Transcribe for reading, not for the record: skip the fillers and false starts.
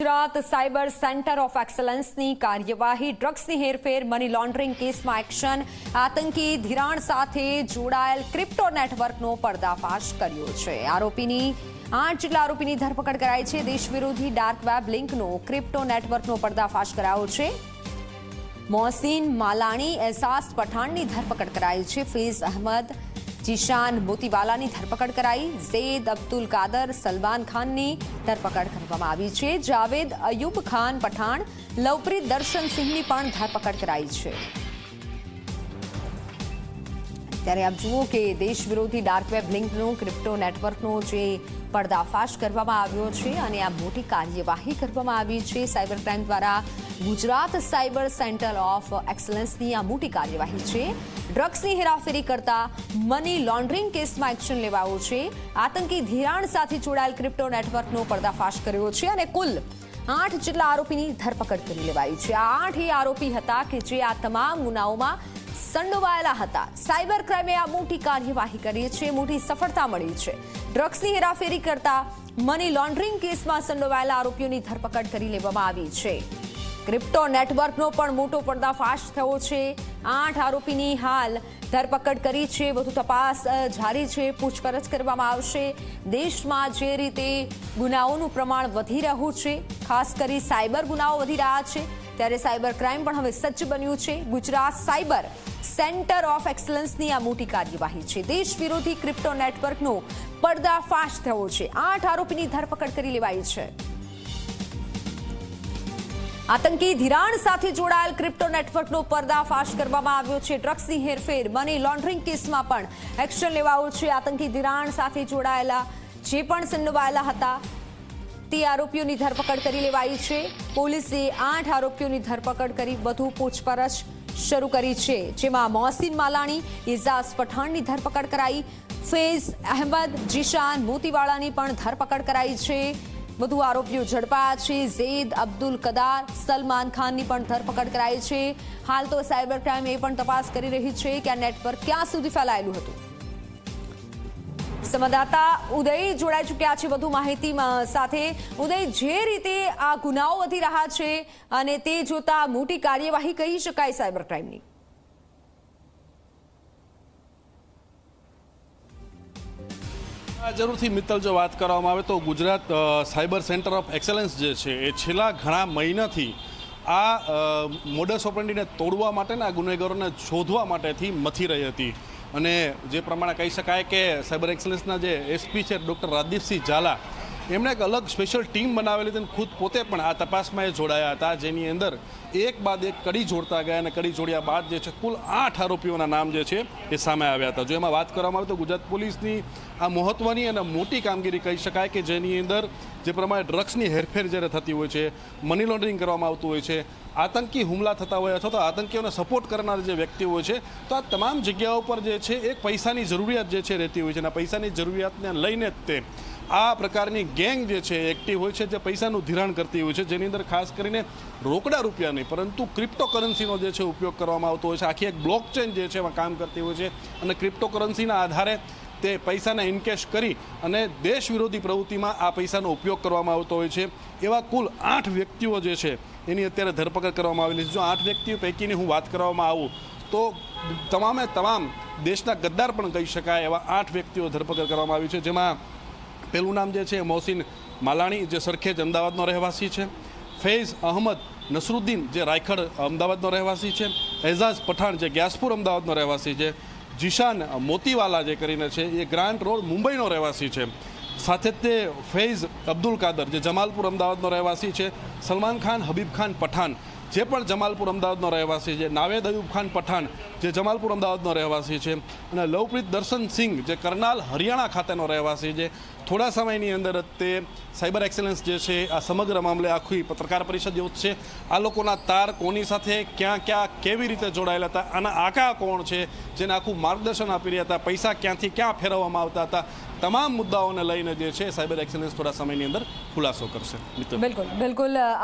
Gujarat cyber centre of એક્સલન્સની કાર્યવાહી, ડ્રગ્સની હેરફેર, money laundering કેસમાં એક્શન, આતંકી ધિરાણ સાથે જોડાયેલ ક્રિપ્ટો નેટવર્કનો પર્દાફાશ કર્યો છે. 8 જેટલા આરોપીની ધરપકડ કરાઈ છે. દેશ વિરોધી ડાર્ક વેબ લિંકનો ક્રિપ્ટો નેટવર્કનો પર્દાફાશ કરાયો છે. મોહસીન માલાણી, એઝાઝ પઠાણની ધરપકડ કરાઈ છે. ફૈઝ અહમદ, જીશાન મોતીવાલાની ધરપકડ કરાઈ. ઝૈદ અબ્દુલ કાદર, સલમાન ખાનની ધરપકડ કરવામાં આવી છે. જાવેદ અયુબ ખાન પઠાણ, લવપ્રીત દર્શન સિંહની પણ ધરપકડ કરાઈ છે. ત્યારે આપ જુઓ કે દેશ વિરોધી ડાર્ક વેબ લિંકનો ક્રિપ્ટો નેટવર્કનો જે પર્દાફાશ કરવામાં આવ્યો છે અને આ મોટી કાર્યવાહી કરવામાં આવી છે સાયબર ક્રાઇમ દ્વારા. ગુજરાત સાયબર સેન્ટર ઓફ એક્સલન્સની આ મોટી કાર્યવાહી છે. ડ્રગ્સની હેરાફેરી કરતા મની લોન્ડરિંગ કેસમાં એક્શન લેવાયો છે. આતંકી ધિરાણ સાથે જોડાયેલ ક્રિપ્ટો નેટવર્કનો પર્દાફાશ કર્યો છે અને કુલ 8 જેટલા આરોપીની ધરપકડ કરી લેવાઈ છે. આ 8 આરોપી હતા કે જે આ તમામ ગુનાઓમાં સંડોવાયેલા હતા. સાયબર ક્રાઇમે આ મોટી કાર્યવાહી કરી છે, મોટી સફળતા મળી છે. ડ્રગ્સની હેરાફેરી કરતા મની લોન્ડરિંગ કેસમાં સંડોવાયેલા આરોપીઓની ધરપકડ કરી લેવામાં આવી છે. ક્રિપ્ટો નેટવર્કનો પણ મોટો પર્દાફાશ થયો છે. 8 આરોપીની હાલ ધરપકડ કરી છે. વધુ તપાસ જારી છે, પૂછપરછ કરવામાં આવશે. દેશમાં જે રીતે ગુનાઓનું પ્રમાણ વધી રહ્યું છે, ખાસ કરી સાયબર ગુનાઓ વધી રહ્યા છે, ત્યારે સાયબર ક્રાઇમ પણ હવે સજ્જ બન્યું છે. ગુજરાત સાયબર સેન્ટર ઓફ એક્સલન્સની આ મોટી કાર્યવાહી છે. દેશ વિરોધી ક્રિપ્ટો નેટવર્કનો પર્દાફાશ થયો છે. 8 આરોપીની ધરપકડ કરી લેવાઈ છે. આતંકી ધિરાણ સાથે જોડાયેલ ક્રિપ્ટો નેટવર્કનો પર્દાફાશ કરવામાં આવ્યો છે. ડ્રગ્સની હેરફેર, મની લોન્ડરિંગ કેસમાં પણ એક્શન લેવાયું છે. આતંકી ધિરાણ સાથે જોડાયેલા જે પણ સંડોવાયેલા હતા તે આરોપીઓની ધરપકડ કરી લેવાઈ છે. પોલીસે 8 આરોપીઓની ધરપકડ કરી વધુ પૂછપરછ શરૂ કરી છે, જેમાં મોહસીન માલાણી, એઝાઝ પઠાણની ધરપકડ કરાઈ. ફૈઝ અહેમદ, જીશાન મોતીવાલાની પણ ધરપકડ કરાઈ છે. વધુ આરોપીઓ ઝડપાયા છે. ઝૈદ અબ્દુલ કદાર, સલમાન ખાનની પણ ધરપકડ કરાઈ છે. હાલ તો સાયબર ક્રાઇમ એ પણ તપાસ કરી રહી છે કે આ નેટવર્ક ક્યાં સુધી ફેલાયેલું હતું. સંવાદદાતા ઉદય જોડાઈ ચૂક્યા છે વધુ માહિતી સાથે. ઉદય, જે રીતે આ ગુનાઓ વધી રહ્યા છે અને તે જોતા મોટી કાર્યવાહી કહી શકાય સાયબર ક્રાઇમની. જરૂરથી મિત્તલ, જો વાત કરવામાં આવે તો Gujarat cyber centre of excellence જે છે એ છેલ્લા ઘણા મહિનાથી આ મોડસ ઓપરેન્ડીને તોડવા માટેના ગુનેગારોને શોધવા માટેથી મથી રહી હતી. અને જે પ્રમાણે કહી શકાય કે સાયબર એક્સલન્સના જે એસપી છે ડૉક્ટર રાજદીપસિંહ ઝાલા, એમણે એક અલગ સ્પેશિયલ ટીમ બનાવેલી હતી અને ખુદ પોતે પણ આ તપાસમાં જોડાયા હતા, જેની અંદર એક બાદ એક કડી જોડતા ગયા અને કડી જોડ્યા બાદ જે છે કુલ 8 આરોપીઓના નામ જે છે એ સામે આવ્યા હતા. જો એમાં વાત કરવામાં આવે તો ગુજરાત પોલીસની આ મહત્વની અને મોટી કામગીરી કહી શકાય કે જેની અંદર જે પ્રમાણે ડ્રગ્સની હેરફેર જ્યારે થતી હોય છે, મની લોન્ડરિંગ કરવામાં આવતું હોય છે, આતંકી હુમલા થતા હોય અથવા તો આતંકીઓને સપોર્ટ કરનાર જે વ્યક્તિઓ હોય છે, તો આ તમામ જગ્યાઓ પર જે છે એક પૈસાની જરૂરિયાત જે છે રહેતી હોય છે અને પૈસાની જરૂરિયાતને લઈને જ તે આ પ્રકારની ગેંગ જે છે એક્ટિવ હોય છે, જે પૈસાનું ધિરાણ કરતી હોય છે, જેની અંદર ખાસ કરીને રોકડા રૂપિયા નહીં પરંતુ ક્રિપ્ટો કરન્સીનો જે છે ઉપયોગ કરવામાં આવતો હોય છે. આખી એક બ્લોકચેન જે છે એમાં કામ કરતી હોય છે અને ક્રિપ્ટો કરન્સીના આધારે તે પૈસાને ઇનકેશ કરી અને દેશ વિરોધી પ્રવૃત્તિમાં આ પૈસાનો ઉપયોગ કરવામાં આવતો હોય છે. એવા કુલ 8 વ્યક્તિઓ જે છે એની અત્યારે ધરપકડ કરવામાં આવેલી છે. જો 8 વ્યક્તિઓ પૈકીની હું વાત કરવામાં આવું તો તમામે તમામ દેશના ગદ્દાર પણ કહી શકાય એવા 8 વ્યક્તિઓ ધરપકડ કરવામાં આવી છે. જેમાં પહેલું નામ જે છે મોહસીન માલાણી, જે સરખેજ અમદાવાદનો રહેવાસી છે. ફૈઝ અહમદ નસરુદ્દીન, જે રાયખડ અમદાવાદનો રહેવાસી છે. એઝાઝ પઠાણ, જે ગ્યાસપુર અમદાવાદનો રહેવાસી છે. જીશાન મોતીવાલા જે કરીને છે એ ગ્રાન્ટ રોડ મુંબઈનો રહેવાસી છે. સાથે તે ફૈઝ અબ્દુલ કાદર, જે જમાલપુર અમદાવાદનો રહેવાસી છે. સલમાન ખાન, હબીબ ખાન પઠાણ, જે પણ જમાલપુર અમદાવાદનો રહેવાસી છે. નાવેદ અયુબ ખાન પઠાણ, જે જમાલપુર અમદાવાદનો રહેવાસી છે. અને લવપ્રીત દર્શન સિંહ, જે કરનાલ હરિયાણા ખાતેનો રહેવાસી છે. થોડા સમયની અંદર તે સાયબર એક્સલન્સ જે છે આ સમગ્ર મામલે આખી પત્રકાર પરિષદ યોજશે. આ લોકોના તાર કોની સાથે ક્યાં ક્યાં કેવી રીતે જોડાયેલા હતા, આના આકા કોણ છે, જેને આખું માર્ગદર્શન આપી રહ્યા હતા, પૈસા ક્યાંથી ક્યાં ફેરવવામાં આવતા હતા, તમામ મુદ્દાઓને લઈને જે છે સાયબર એક્સલન્સ થોડા સમયની અંદર ખુલાસો કરશે. બિલકુલ.